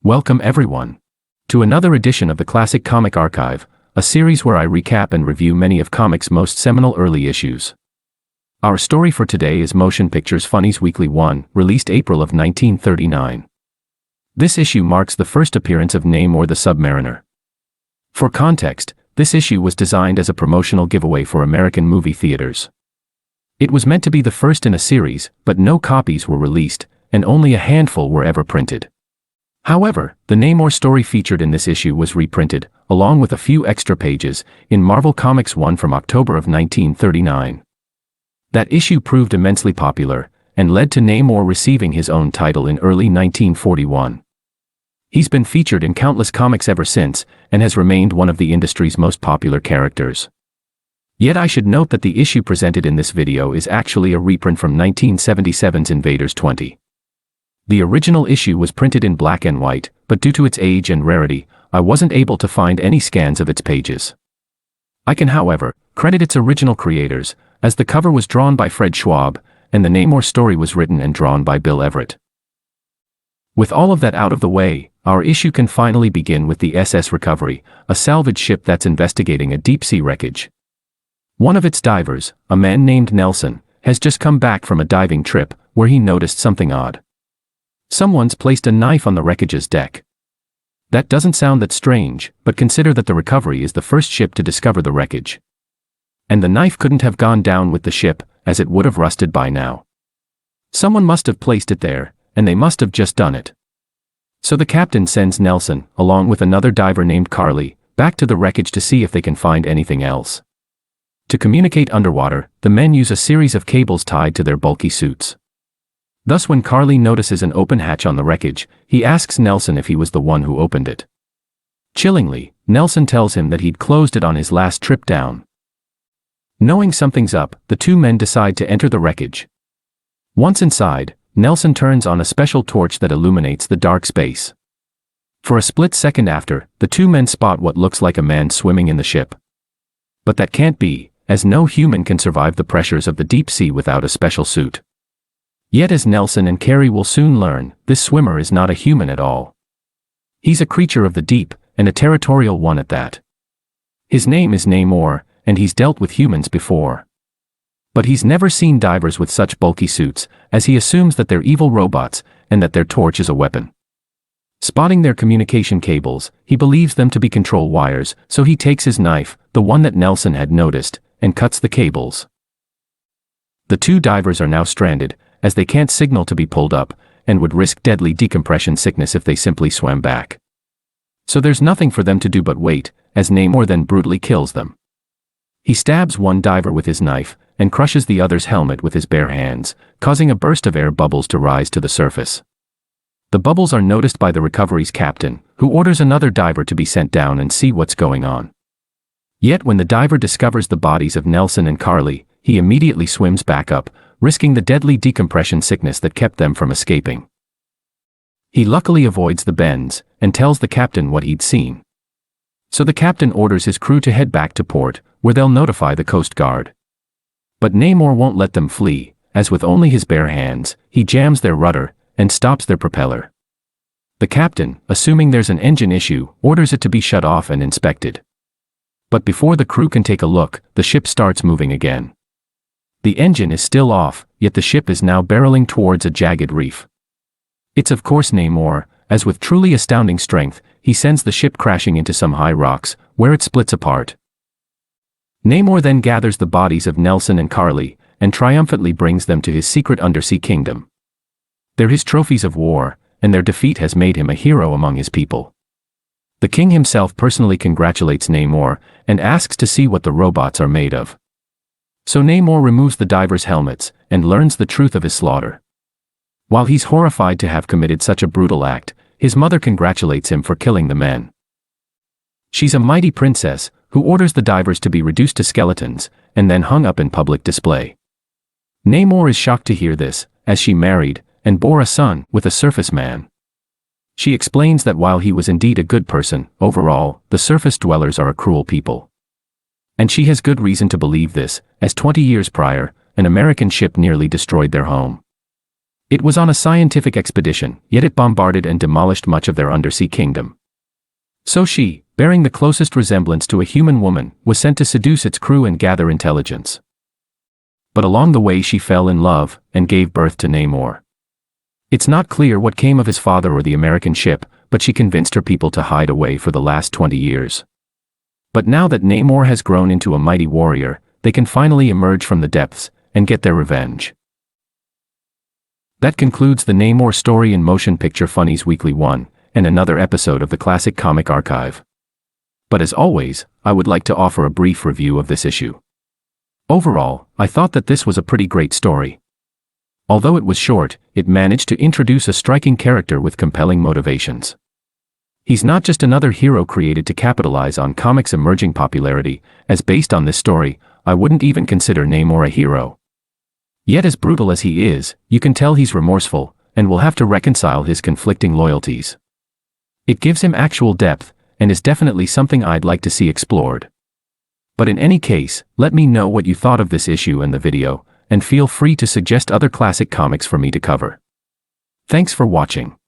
Welcome everyone to another edition of the Classic Comic Archive, a series where I recap and review many of comics' most seminal early issues. Our story for today is Motion Pictures Funnies Weekly 1, released April of 1939. This issue marks the first appearance of Namor the Submariner. For context, this issue was designed as a promotional giveaway for American movie theaters. It was meant to be the first in a series, but no copies were released, and only a handful were ever printed. However, the Namor story featured in this issue was reprinted, along with a few extra pages, in Marvel Comics 1 from October of 1939. That issue proved immensely popular, and led to Namor receiving his own title in early 1941. He's been featured in countless comics ever since, and has remained one of the industry's most popular characters. Yet I should note that the issue presented in this video is actually a reprint from 1977's Invaders 20. The original issue was printed in black and white, but due to its age and rarity, I wasn't able to find any scans of its pages. I can, however, credit its original creators, as the cover was drawn by Fred Schwab, and the Namor story was written and drawn by Bill Everett. With all of that out of the way, our issue can finally begin with the SS Recovery, a salvage ship that's investigating a deep-sea wreckage. One of its divers, a man named Nelson, has just come back from a diving trip, where he noticed something odd. Someone's placed a knife on the wreckage's deck. That doesn't sound that strange, but consider that the Recovery is the first ship to discover the wreckage. And the knife couldn't have gone down with the ship, as it would have rusted by now. Someone must have placed it there, and they must have just done it. So the captain sends Nelson, along with another diver named Carly, back to the wreckage to see if they can find anything else. To communicate underwater, the men use a series of cables tied to their bulky suits. Thus when Carly notices an open hatch on the wreckage, he asks Nelson if he was the one who opened it. Chillingly, Nelson tells him that he'd closed it on his last trip down. Knowing something's up, the two men decide to enter the wreckage. Once inside, Nelson turns on a special torch that illuminates the dark space. For a split second after, the two men spot what looks like a man swimming in the ship. But that can't be, as no human can survive the pressures of the deep sea without a special suit. Yet as Nelson and Carrie will soon learn, this swimmer is not a human at all. He's a creature of the deep, and a territorial one at that. His name is Namor, and he's dealt with humans before. But he's never seen divers with such bulky suits, as he assumes that they're evil robots, and that their torch is a weapon. Spotting their communication cables, he believes them to be control wires, so he takes his knife, the one that Nelson had noticed, and cuts the cables. The two divers are now stranded, as they can't signal to be pulled up, and would risk deadly decompression sickness if they simply swam back. So there's nothing for them to do but wait, as Namor then brutally kills them. He stabs one diver with his knife, and crushes the other's helmet with his bare hands, causing a burst of air bubbles to rise to the surface. The bubbles are noticed by the Recovery's captain, who orders another diver to be sent down and see what's going on. Yet when the diver discovers the bodies of Nelson and Carly, he immediately swims back up, risking the deadly decompression sickness that kept them from escaping. He luckily avoids the bends, and tells the captain what he'd seen. So the captain orders his crew to head back to port, where they'll notify the Coast Guard. But Namor won't let them flee, as with only his bare hands, he jams their rudder, and stops their propeller. The captain, assuming there's an engine issue, orders it to be shut off and inspected. But before the crew can take a look, the ship starts moving again. The engine is still off, yet the ship is now barreling towards a jagged reef. It's of course Namor, as with truly astounding strength, he sends the ship crashing into some high rocks, where it splits apart. Namor then gathers the bodies of Nelson and Carly, and triumphantly brings them to his secret undersea kingdom. They're his trophies of war, and their defeat has made him a hero among his people. The king himself personally congratulates Namor, and asks to see what the robots are made of. So Namor removes the divers' helmets, and learns the truth of his slaughter. While he's horrified to have committed such a brutal act, his mother congratulates him for killing the men. She's a mighty princess, who orders the divers to be reduced to skeletons, and then hung up in public display. Namor is shocked to hear this, as she married, and bore a son, with a surface man. She explains that while he was indeed a good person, overall, the surface dwellers are a cruel people. And she has good reason to believe this, as 20 years prior, an American ship nearly destroyed their home. It was on a scientific expedition, yet it bombarded and demolished much of their undersea kingdom. So she, bearing the closest resemblance to a human woman, was sent to seduce its crew and gather intelligence. But along the way she fell in love, and gave birth to Namor. It's not clear what came of his father or the American ship, but she convinced her people to hide away for the last 20 years. But now that Namor has grown into a mighty warrior, they can finally emerge from the depths, and get their revenge. That concludes the Namor story in Motion Picture Funnies Weekly 1, and another episode of the Classic Comic Archive. But as always, I would like to offer a brief review of this issue. Overall, I thought that this was a pretty great story. Although it was short, it managed to introduce a striking character with compelling motivations. He's not just another hero created to capitalize on comics' emerging popularity, as based on this story, I wouldn't even consider Namor a hero. Yet as brutal as he is, you can tell he's remorseful, and will have to reconcile his conflicting loyalties. It gives him actual depth, and is definitely something I'd like to see explored. But in any case, let me know what you thought of this issue and the video, and feel free to suggest other classic comics for me to cover. Thanks for watching.